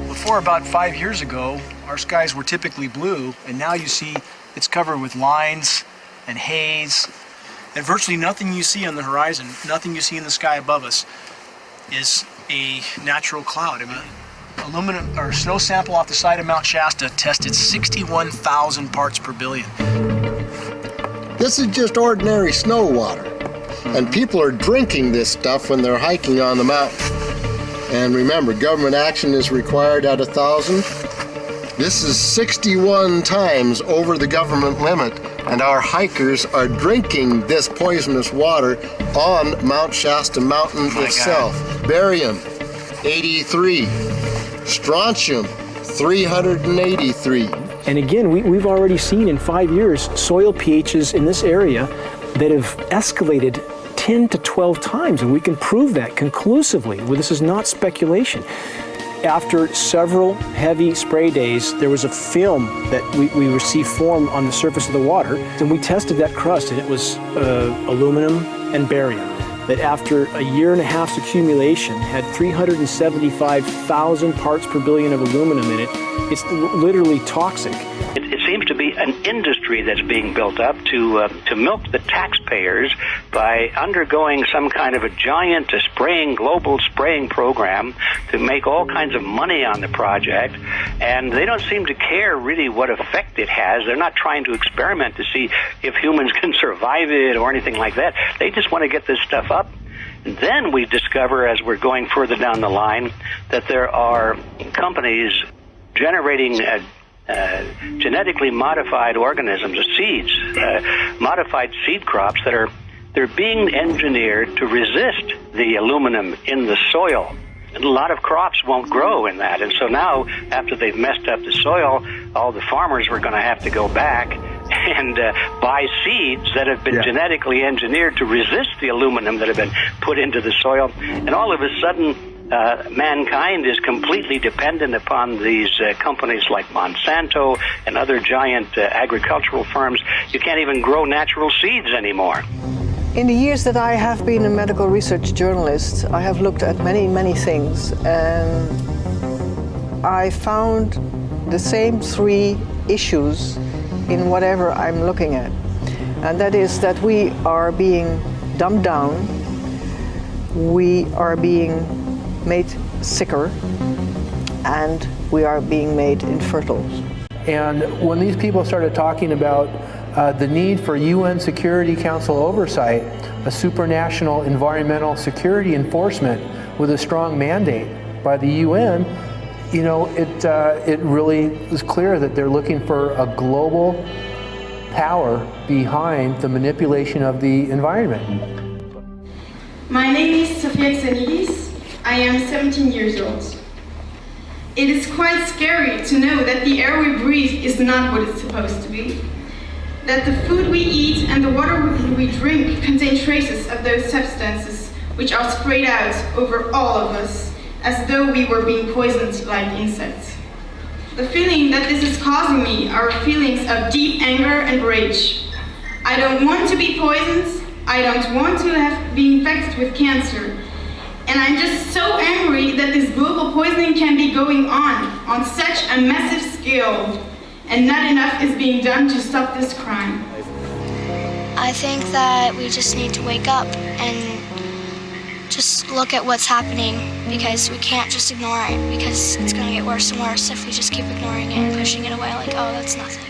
Before about 5 years ago, our skies were typically blue, and now you see it's covered with lines and haze, and virtually nothing you see on the horizon, nothing you see in the sky above us is a natural cloud. I mean, aluminum or snow sample off the side of Mount Shasta tested 61,000 parts per billion. This is just ordinary snow water, and people are drinking this stuff when they're hiking on the mountain. And remember, government action is required at 1,000. This is 61 times over the government limit, and our hikers are drinking this poisonous water on Mount Shasta Mountain itself. God. Barium, 83. Strontium, 383. And again, we've already seen in 5 years soil pHs in this area that have escalated 10 to 12 times, and we can prove that conclusively. Well, this is not speculation. After several heavy spray days, there was a film that we received form on the surface of the water, and we tested that crust, and it was aluminum and barium. That after a year and a half's accumulation had 375,000 parts per billion of aluminum in it. It's literally toxic. It seems to be an industry that's being built up to milk the taxpayers by undergoing some kind of a giant global spraying program to make all kinds of money on the project, and they don't seem to care really what effect it has. They're not trying to experiment to see if humans can survive it or anything like that. They just want to get this stuff up. And then we discover, as we're going further down the line, that there are companies generating genetically modified organisms, seeds, modified seed crops they're being engineered to resist the aluminum in the soil. And a lot of crops won't grow in that. And so now, after they've messed up the soil, all the farmers were going to have to go back and buy seeds that have been genetically engineered to resist the aluminum that have been put into the soil. And all of a sudden, mankind is completely dependent upon these companies like Monsanto and other giant agricultural firms. You can't even grow natural seeds anymore. In the years that I have been a medical research journalist, I have looked at many, many things, and I found the same three issues in whatever I'm looking at. And that is that we are being dumbed down, we are being made sicker, and we are being made infertile. And when these people started talking about the need for UN Security Council oversight, a supranational environmental security enforcement with a strong mandate by the UN, you know, it really is clear that they're looking for a global power behind the manipulation of the environment. My name is Sofia Xenidis. I am 17 years old. It is quite scary to know that the air we breathe is not what it's supposed to be. That the food we eat and the water we drink contain traces of those substances which are sprayed out over all of us as though we were being poisoned like insects. The feeling that this is causing me are feelings of deep anger and rage. I don't want to be poisoned. I don't want to be infected with cancer. And I'm just so angry that this global poisoning can be going on such a massive scale, and not enough is being done to stop this crime. I think that we just need to wake up and just look at what's happening, because we can't just ignore it, because it's going to get worse and worse if we just keep ignoring it and pushing it away like, oh, that's nothing.